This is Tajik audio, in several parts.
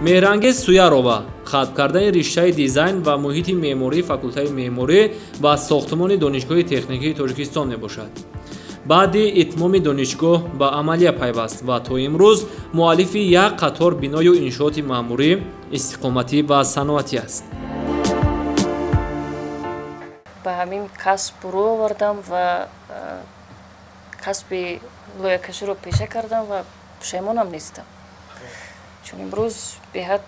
меҳрангез суярова хатм кардани риштаи дизайн ва муҳити меъмории факултаи меъморӣ ва сохтмони донишгоҳи техникии тоҷикистон мебошад. баъди итмоми донишгоҳ ба амалия пайваст ва то имрӯз муаллифи як қатор биною иншооти маъмурӣ, истиқоматӣ ва саноатӣ аст. ба ҳамин касб рӯ овардам ва касби лоякаширо пеша кардам ва пушаймонам нестам. чун имрӯз беҳад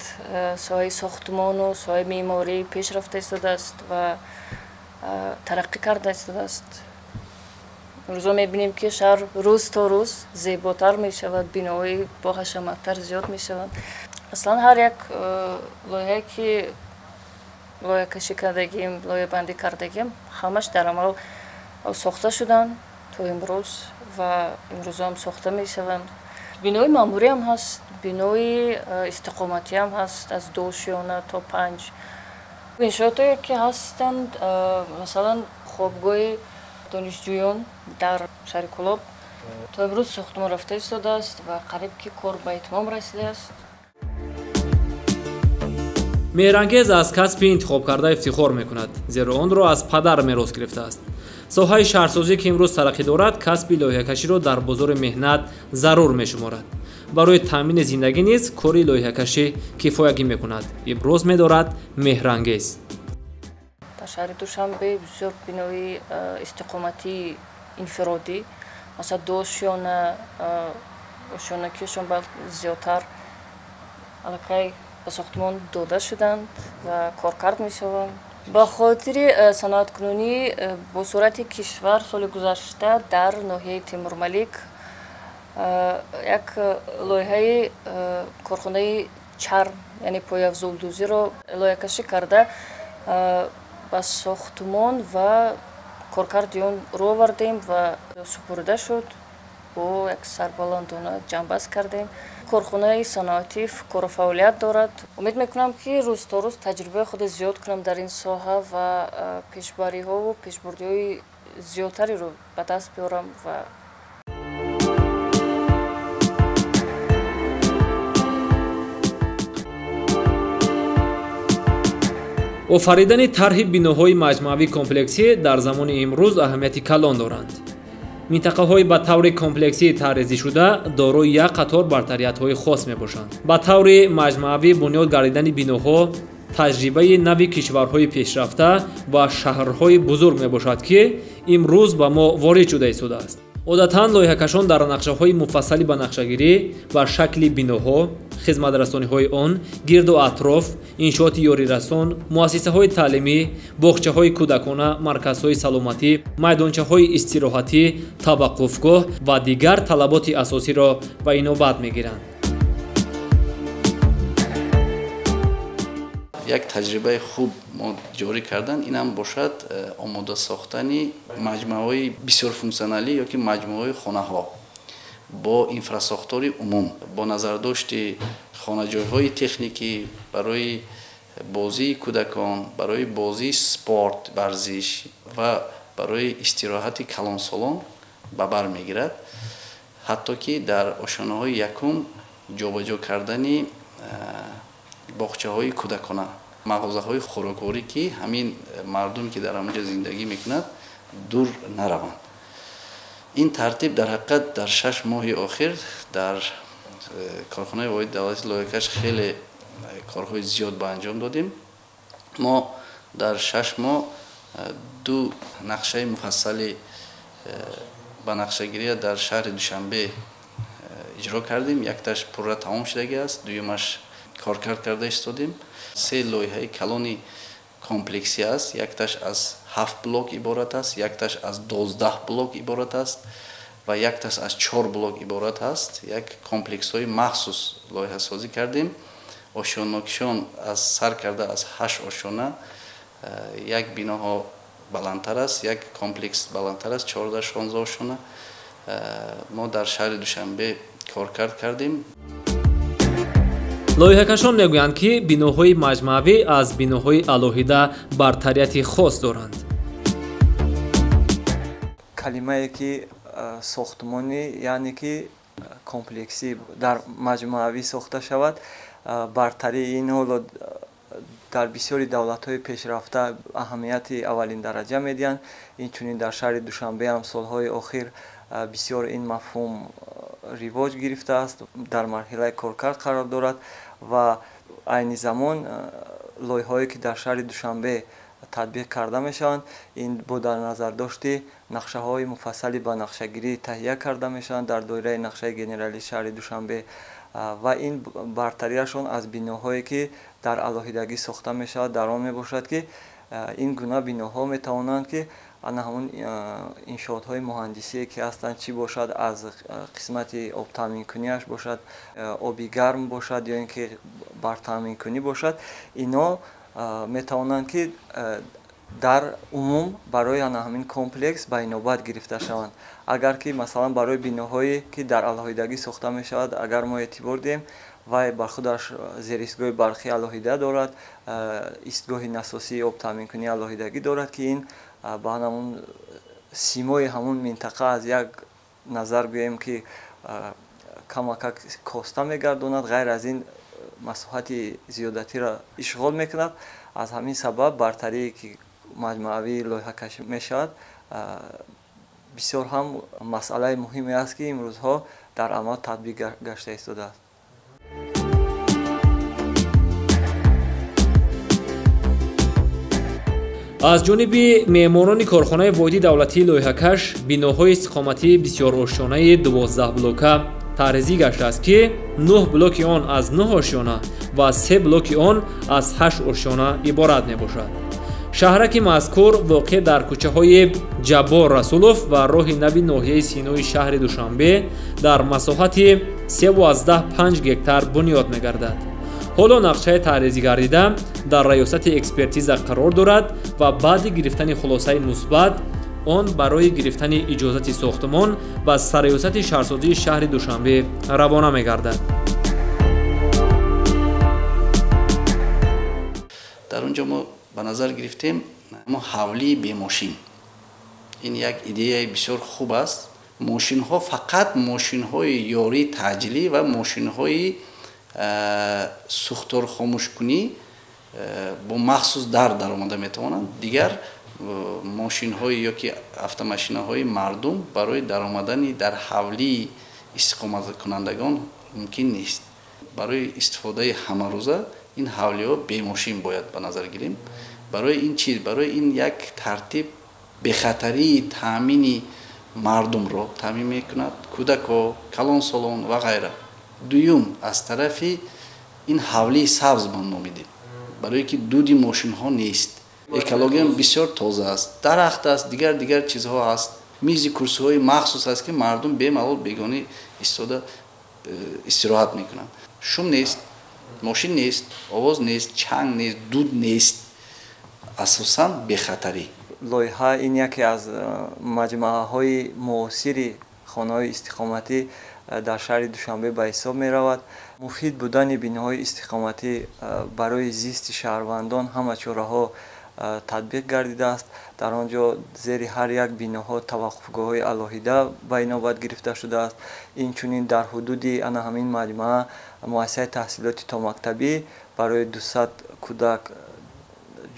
соҳаи сохтмону соҳаи меъморӣ пешрафта истодааст ва тараққӣ карда истодааст. имрӯзо мебинем ки шаҳр рӯз то рӯз зеботар мешавад, биноҳои боҳашаматтар зиёд мешаванд. аслан ҳар як лоиҳае ки лоякашӣ кардагим, лоябандӣ кардагим, ҳамаш дар амал сохта шуданд то имрӯз ва имрӯзҳам сохта мешаванд. бинои маъмуриам ҳаст, бинои истиқоматиам ҳаст, аз 2 шона то 5. иншоотое ки ҳастанд, масалан хобгоҳи донишҷӯён дар шаҳри Кӯлоб то имрӯз сохтмон рафта истодааст ва қариб ки кор ба итмом расидааст. меҳрангез аз касби интихоб карда ифтихор мекунад, зеро онро аз падар мерос гирифтааст. соҳаи шаҳрсозӣ ки имрӯз тараққӣ дорад, касби лоиҳакаширо дар бозори меҳнат зарур мешуморад. барои таъмини зиндагӣ низ кори лоиҳакашӣ кифоягӣ мекунад, иброз медорад меҳрангез. дар шаҳри Душанбе бисёр бинои истиқоматии инфиродӣ, масалан 2 шона, ошонакиашон балки зиёдтар аллакай ба сохтмон дода шуданд ва коркард мешаванд. ба хотири саноаткунунӣ бо сурати кишвар соли гузашта дар ноҳияи Темурмалик як лоиҳаи корхонаи чарм, яъне пояфзулдӯзиро лоякашӣ карда ба сохтмон ва коркарди он рӯ овардем ва супурда шуд. бо як сарбаландона ҷамъбаст кардем. корхонаи саноатӣ корфаъолият дорад. умед мекунам ки рӯз то рӯз таҷрибаи худ зиёд кунам дар ин соҳа ва пешбариҳову пешбурдиҳои зиёдтареро ба даст биёрам ва офаридани тарҳи биноҳои маҷмӯавӣ комплексӣ дар замони имрӯз аҳамияти калон доранд. минтақаҳои ба таври комплексӣ тарҳрезишуда дорои як қатор бартариятҳои хос мебошанд. ба таври маҷмӯавӣ бунёд гардидани биноҳо таҷрибаи нави кишварҳои пешрафта ва шаҳрҳои бузург мебошад, ки имрӯз ба мо ворид шуда истодааст. одатан лоиҳакашон дар нақшаҳои муфассали ба нақшагирӣ ва шакли биноҳо, хизматрасониҳои он, гирду атроф, иншооти ёрирасон, муассисаҳои таълимӣ, боғчаҳои кӯдакона, марказҳои саломатӣ, майдончаҳои истироҳатӣ, таваққуфгоҳ ва дигар талаботи асосиро ба инобат мегиранд. як таҷрибаи хуб мо ҷорӣ кардан инам бошад омода сохтани маҷмӯаҳои бисёрфунксионалӣ ёки маҷмӯаҳои хонаҳо бо инфрасохтори умум, бо назардошти хонаҷойҳои техникӣ барои бозии кӯдакон, барои бозии спорт, варзиш ва барои истироҳати калонсолон ба бар мегирад. ҳатто ки дар ошонаҳои якум ҷобаҷо кардани боғчаҳои кӯдакона, мағозаҳои хӯрокворӣ ки ҳамин мардум ки дар онҷо зиндагӣ мекунад дур нараванд. ин тартиб дар ҳақиқат дар 6 моҳи охир дар корхонаи воҳиди давлати лоякаш хеле корҳои зиёд ба анҷом додем. мо дар 6 моҳ 2 нақшаи муфассали ба нақшагирия дар шаҳри Душанбе иҷро кардем. якташ пурра тамом шудагӣ аст, дуюмаш коркард карда истодем. 3 лоиҳаи калони комплексӣ аст. якташ аз 7 блок иборат аст, якташ аз 12 блок иборат аст ва якташ аз 4 блок иборат аст. як комплексҳои махсус лоиҳасозӣ кардем. ошонокишон аз сар карда аз 8 ошона, як биноҳо баландтар аст, як комплекс баландтар аст, 14-16 ошона. мо дар шаҳри Душанбе коркард кардем. лоиҳакашон мегӯянд, ки биноҳои маҷмӯавӣ аз биноҳои алоҳида бартарияти хос доранд. калимае ки сохтмонӣ яъне ки комплексӣ дар маҷмӯавӣ сохта шавад, бартарии ин ҳоло дар бисёри давлатҳои пешрафта аҳамияти аввалин дараҷа медиҳанд. Инчунин дар шаҳри Душанбе ҳам солҳои охир бисёр ин мафҳум ривоҷ гирифтааст, дар марҳилаи коркард қарор дорад ва айни замон лоиҳае ки дар шаҳри Душанбе татбиқ карда мешаванд, ин бо дар назардошти нақшаҳои муфассали ба нақшагирӣ таҳия карда мешаванд дар доираи нақшаи генералии шаҳри Душанбе ва ин бартариашон аз биноҳое ки дар алоҳидагӣ сохта мешавад дар он мебошад ки ин гуна биноҳо метавонанд ки ана ҳамун иншоотҳои муҳандисие ки ҳастанд, чӣ бошад аз қисмати обтаъминкуниаш бошад, оби гарм бошад ё ин ки бартаъминкунӣ бошад, ино метавонанд ки дар умум барои ана ҳамин комплекс ба инобат гирифта шаванд. Агар ки масалан барои биноҳое ки дар алоҳидагӣ сохта мешавад, агар мо эътибор диҳем, вай бар худаш зеристгоҳи барқӣ алоҳида дорад, истгоҳи насосии обтаъминкунӣ алоҳидагӣ дорад ки ин ба ҳамун симои ҳамун минтақа аз як назар гӯем ки камакак коста мегардонад, ғайр аз ин масоҳати зиёдатиро ишғол мекунад. аз ҳамин сабаб бартарие ки маҷмуавӣ лоиҳакашӣ мешавад бисёр ҳам масъалаи муҳиме аст ки имрӯзҳо дар амал татбиқ гашта истодааст. аз ҷониби меъморони корхонаи воҳиди давлатии лоиҳакаш биноҳои истиқоматии бисёр ошёнаи 12 блока тарҳрезӣ гаштааст ки 9 блоки он аз 9 ошёна ва 3 блоки он аз 8 ошёна иборат мебошад. шаҳраки мазкур воқеъ дар кӯчаҳои Ҷаббор Расулов ва роҳи нави ноҳияи синои шаҳри Душанбе дар масоҳати 3,5 гектар бунёд мегардад. ҳоло нақшаи тарҳрезӣ гардида дар раёсати экспертиза қарор дорад ва баъди гирифтани хулосаи мусбат он барои гирифтани иҷозати сохтмон ба сарёсати шаҳрсозии шаҳри Душанбе равона мегардад. дар он ҷо мо ба назар гирифтем мо ҳавлии бемошин. ин як идеяи бисёр хуб аст. мошинҳо фақат мошинҳои ёрии таъҷилӣ ва мошинҳои сӯхторхомӯшкунӣ бо махсус даромада метавонанд. дигар мошинҳои ё ки автомашинаҳои мардум барои даромадани дар ҳавлии истиқоматкунандагон мумкин нест. барои истифодаи ҳамарӯза ин ҳавлиҳо бемошин бояд ба назар гирем. барои ин чиз, барои ин як тартиб бехатарии таъмини мардумро таъмин мекунад, кӯдакҳо, калонсолон ва ғайра. дуюм аз тарафи ин ҳавлии сабз мо номидем, барое ки дуди мошинҳо нест. экологиям бисёр тоза аст, дарахт аст, дигар чизҳо аст, мизи курсиҳои махсус аст ки мардум бемалол бегонӣ истода истироҳат мекунанд. шум нест, мошин нест, овоз нест, чанг нест, дуд нест. асосан бехатарӣ. лоиҳа ин яке аз маҷмуаҳои муосири хонаҳои истиқоматӣ дар шаҳри Душанбе ба ҳисоб меравад. муфид будани биноҳои истиқоматӣ барои зисти шаҳрвандон ҳама чораҳо татбиқ гардидааст. дар он ҷо зери ҳар як биноҳо таваққуфгоҳҳои алоҳида ба инобат гирифта шудааст. инчунин дар ҳудуди ана ҳамин маҷмуа муассисаи таҳсилоти томактабӣ барои 200 кӯдак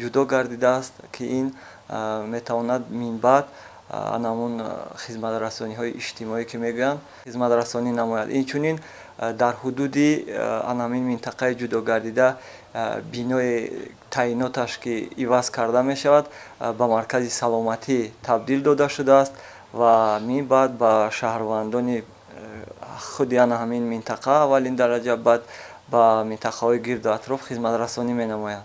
ҷудо гардидааст ки ин метавонад минбаъд анамун хизматрасониҳои иҷтимоӣ ки мегӯянд хизматрасонӣ намояд. инчунин дар ҳудуди анамин минтақаи ҷудо гардида бинои таъиноташ ки иваз карда мешавад ба маркази саломатӣ табдил дода шудааст ва минбаъд ба шаҳрвандони худи ана ҳамин минтақа аввалин дараҷа баъд ба минтақаҳои гирду атроф хизматрасонӣ менамояд.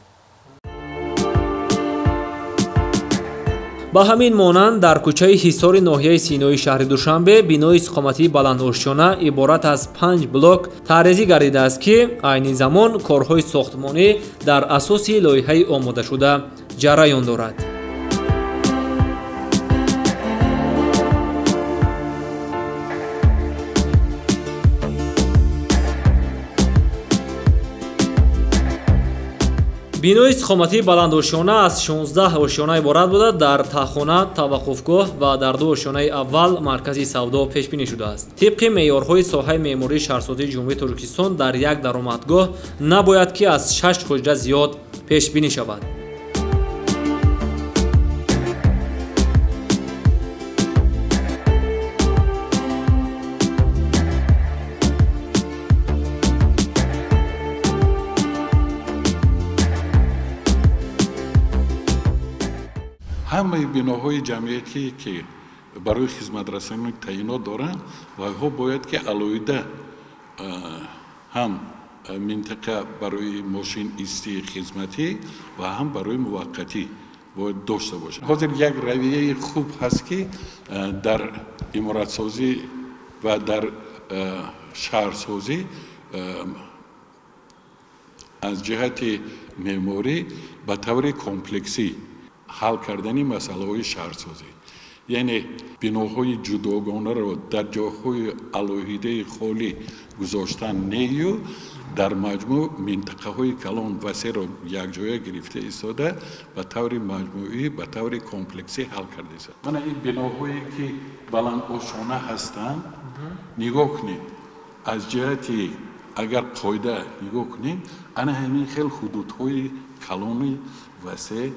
ба ҳамин монанд дар кӯчаи ҳисори ноҳияи синои шаҳри Душанбе бинои истиқоматии баландошёна иборат аз 5 блок тарҳрезӣ гардидааст ки айни замон корҳои сохтмонӣ дар асоси лоиҳаи омодашуда ҷараён дорад. бинои истиқоматии баландошона аз 16 ошёна иборат буда дар таххона, таваққуфгоҳ ва дар 2 ошёнаи аввал маркази савдо пешбинӣ шудааст. Тибқи меъёрҳои соҳаи меъмурии шаҳрсозии ҷумҳурии Туркистон дар як даромадгоҳ набояд ки аз 6 ҳуҷра зиёд пешбинӣ шавад. ҳамаи биноҳои ҷамъиятӣ ки барои хизматрасонӣ таъинот доранд ва ҳо бояд ки алоҳида ҳам минтақа барои мошин истии хизматӣ ва ҳам барои муваққатӣ бояд дошта бошанд. ҳозир як равияи хуб ҳаст ки дар иморатсозӣ ва дар шаҳрсозӣ аз ҷиҳати меъморӣ ба таври комплексӣ ҳал кардани масъалаҳои шаҳрсозӣ, яъне биноҳои ҷудогонаро дар ҷойҳои алоҳидаи холӣ гузоштан нею дар маҷмӯъ минтақаҳои калон васеъро якҷоя гирифта истода ба таври маҷмӯӣ ба таври комплексӣ ҳал карда истода. Мана ин биноҳое ки баландошона ҳастанд, нигоҳ кунед, аз ҷиҳати агар қоида нигоҳ кунед, ана ҳамин хел ҳудудҳои калони васеъ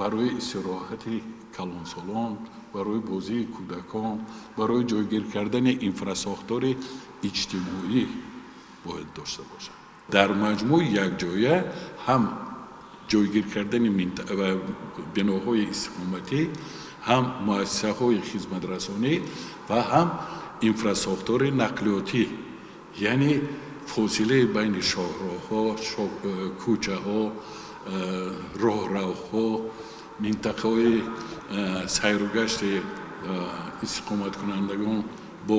барои истироҳати калонсолон, барои бозии кӯдакон, барои ҷойгир кардани инфрасохтори иҷтимоӣ бояд дошта бошад. Дар маҷмӯъ якҷоя ҳам ҷойгир кардани биноҳои истиқоматӣ, ҳам муассисаҳои хизматрасонӣ ва ҳам инфрасохтори нақлиётӣ, яъне фосилаи байни шоҳроҳҳо, кӯчаҳо, роҳравҳо, минтақаҳои сайругашти истиқоматкунандагон бо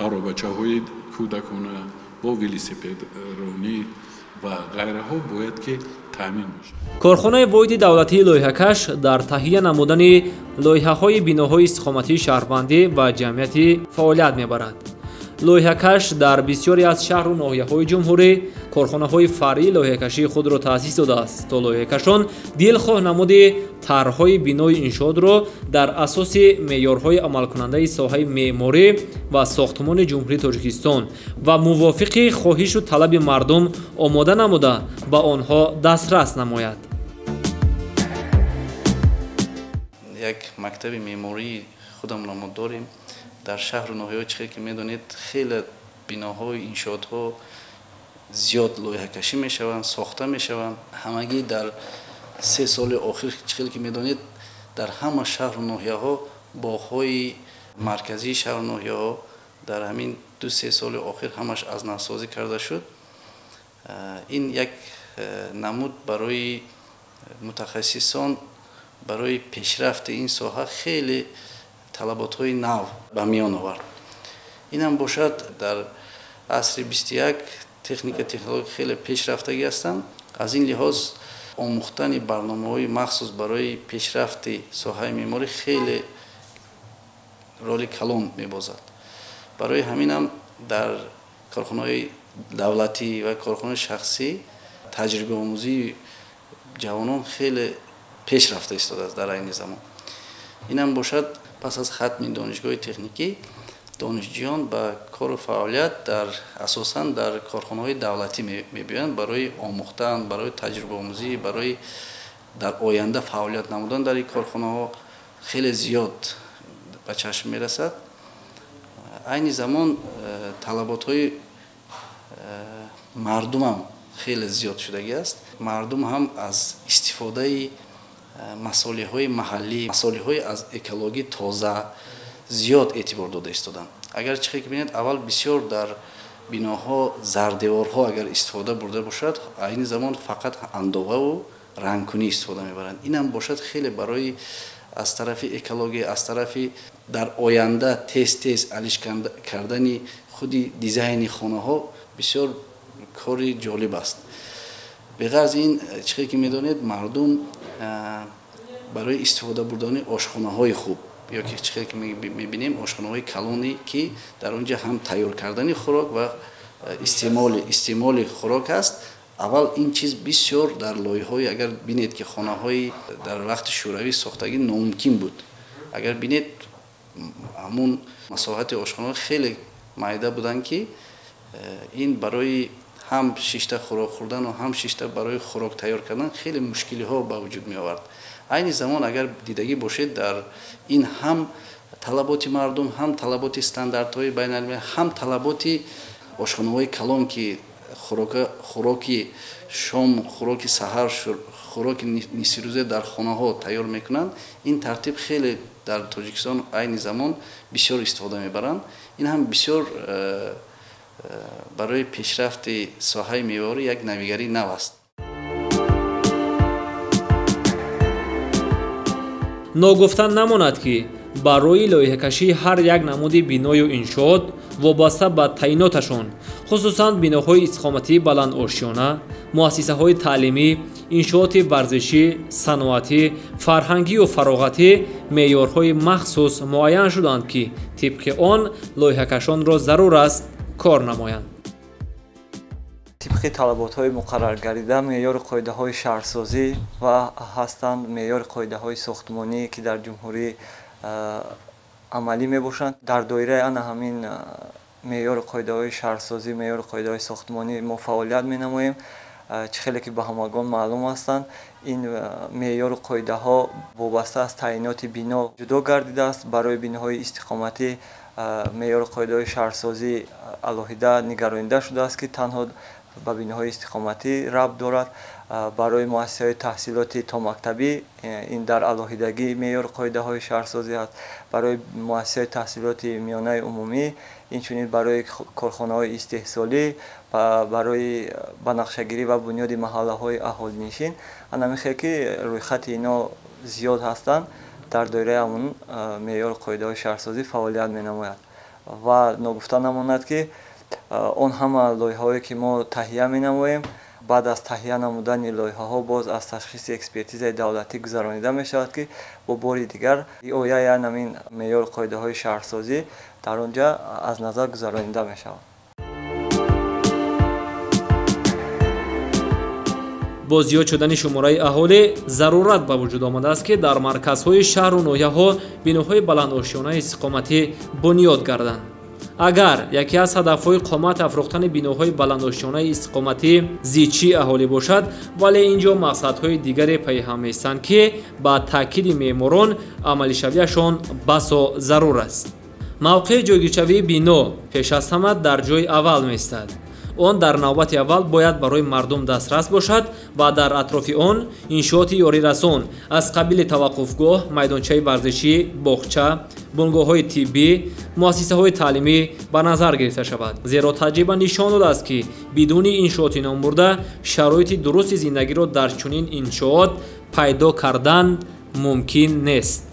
аробачаҳои кӯдакона, бо велосипедронӣ ва ғайраҳо бояд ки таъмин бошад. корхонаи воҳиди давлатии лоиҳакаш дар таҳия намудани лоиҳаҳои биноҳои истиқоматии шаҳрвандӣ ва ҷамъиятӣ фаъолият мебарад. лоиҳакаш дар бисёре аз шаҳру ноҳияҳои ҷумҳурӣ корхонаҳои фаръии лоиҳакашии худро таъсис додааст, то лоиҳакашон дилхоҳ намуди тарҳҳои бинои иншоотро дар асоси меъёрҳои амалкунандаи соҳаи меъморӣ ва сохтмони ҷумҳурии Тоҷикистон ва мувофиқи хоҳишу талаби мардум омода намуда ба онҳо дастрас намояд. як мактаби меъмории худамро мо дорем дар шаҳру ноҳияҳо. чихел ки медонед, хеле биноҳои иншоотҳо зиёд лоиҳакашӣ мешаванд, сохта мешаванд. ҳамагӣ дар 3 соли охир чихел ки медонед, дар ҳама шаҳру ноҳияҳо боғҳои марказии шаҳру ноҳияҳо дар ҳамин 2-3 соли охир ҳамаш аз навсозӣ карда шуд. ин як намуд барои мутахассисон, барои пешрафти ин соҳа хеле талаботҳои нав ба миён овард. инам бошад, дар асри 21 техника технология хеле пешрафтагӣ ҳастанд. аз ин лиҳоз омӯхтани барномаҳои махсус барои пешрафти соҳаи меъморӣ хеле роли калон мебозад. барои ҳаминам дар корхонаҳои давлатӣ ва корхонаҳои шахсӣ таҷрибаомӯзии ҷавонон хеле пеш рафта истодааст дар айни замон. инам бошад, пас аз хатми донишгоҳи техникӣ, донишҷӯён ба кору фаъолият асосан дар корхонаҳои давлатӣ мебиёянд барои омӯхтан, барои таҷрибаомӯзӣ, барои дар оянда фаъолият намудан дар ин корхонаҳо хеле зиёд ба чашм мерасад. айни замон талаботҳои мардумам хеле зиёд шудагӣ аст. мардум ҳам аз истифодаи масолиҳҳои маҳаллӣ, масолиҳҳои аз экологӣ тоза зиёд эътибор дода истоданд. агар чихел ки бинед, аввал бисёр дар биноҳо зардеворҳо агар истифода бурда бошад, айни замон фақат андоваву рангкунӣ истифода мебаранд. инам бошад хеле барои аз тарафи экология, аз тарафи дар оянда тез алиш кардани худи дизайни хонаҳо бисёр кори ҷолиб аст. беғарзи ин, чихел ки медонед, мардум барои истифода бурдани ошхонаҳои хуб, ё ки чихел ки мебинем ошхонаҳои калоне ки дар он ҷо ҳам тайёр кардани хӯрок ва истеъмоли хӯрок аст, аввал ин чиз бисёр дар лоиҳаҳои агар бинед ки хонаҳои дар вақти шӯравӣ сохтагӣ номумкин буд. Агар бинед ҳамун масоҳати ошхонаҳо хеле майда буданд ки ин барои ҳам шишта хӯрок хӯрдану ҳам шишта барои хӯрок тайёр кардан хеле мушкилиҳо ба вуҷуд меовард. Айни замон агар дидагӣ бошед дар ин ҳам талаботи мардум, ҳам талаботи стандартҳои байналмилалӣ, ҳам талаботи ошхонаҳои калон ки хӯроки шом, хӯроки саҳар, хӯроки нисфирӯза дар хонаҳо тайёр мекунанд. Ин тартиб хеле дар Тоҷикистон айни замон бисёр истифода мебаранд. Ин ҳам бисёр барои пешрафти соҳаи меворӣ як навигарии нав аст. ногуфта намонад ки барои лоиҳакашии ҳар як намуди биною иншоот вобаста ба таъиноташон, хусусан биноҳои истиқоматии баландошиёна, муассисаҳои таълимӣ, иншооти варзишӣ, саноатӣ, фарҳангию фароғатӣ меъёрҳои махсус муайян шуданд ки тибқи он лоиҳакашонро зарур аст кор намоянд. тибқи талаботҳои муқаррар гардида меъёри қоидаҳои шаҳрсозӣ ва ҳастанд меъёри қоидаҳои сохтмонӣ ки дар ҷумҳурӣ амалӣ мебошанд. Дар доираи ана ҳамин меъёри қоидаҳои шаҳрсозӣ, меъёри қоидаҳои сохтмонӣ мо фаъолият менамоем, чӣ хеле ки ба ҳамагон маълум ҳастанд. ин меъёру қоидаҳо вобаста аз таъиноти бино ҷудо гардидааст. Барои биноҳои истиқоматӣ меъёри қоидаҳои шаҳрсозӣ алоҳида нигаронида шудааст ки танҳо ба биноҳои истиқоматӣ рабт дорад. Барои муассисаҳои таҳсилоти томактабӣ ин дар алоҳидагӣ меъёри қоидаҳои шаҳрсозӣ аст. Барои муассисаҳои таҳсилоти миёнаи умумӣ, инчунин барои корхонаҳои истеҳсолӣ, барои банақшагирӣ ва бунёди маҳаллаҳои аҳолинишин, ана мехоҳад ки рӯйхати ино зиёд ҳастанд. Дар доираи ҳамун меъёри қоидаҳои шаҳрсозӣ фаъолият менамояд. Ва ногуфта намонад ки он ҳама лоиҳаҳое ки мо таҳия менамоем, баъд аз таҳия намудани лоиҳаҳо боз аз ташхиси экспертизаи давлатӣ гузаронида мешавад ки бо бори дигар риояи ҳамин меъёри қоидаҳои шаҳрсозӣ дар он ҷо аз назар гузаронида мешавад. бо зиёд шудани шумораи аҳолӣ зарурат ба вуҷуд омадааст ки дар марказҳои шаҳру ноҳияҳо биноҳои баландошиёнаи истиқоматӣ бунёд гарданд. агар яке аз ҳадафҳои қомат афрохтани биноҳои баландошиёнаи истиқоматӣ зидчии аҳолӣ бошад, вале ин ҷо мақсадҳои дигаре пайҳам меистанд ки ба таъкиди меъморон амалишавиашон басо зарур аст. мавқеи ҷойгирчавии бино пеш аз ҳама дар ҷойи аввал меистад. он дар навбати аввал бояд барои мардум дастрас бошад ва дар атрофи он иншооти ёрирасон аз қабили таваққуфгоҳ, майдончаи варзишӣ, боғча, бунгоҳҳои тиббӣ, муассисаҳои таълимӣ ба назар гирифта шавад. зеро таҷриба нишон додааст ки бидуни иншооти номбурда шароити дурусти зиндагиро дар чунин иншоот пайдо кардан мумкин нест.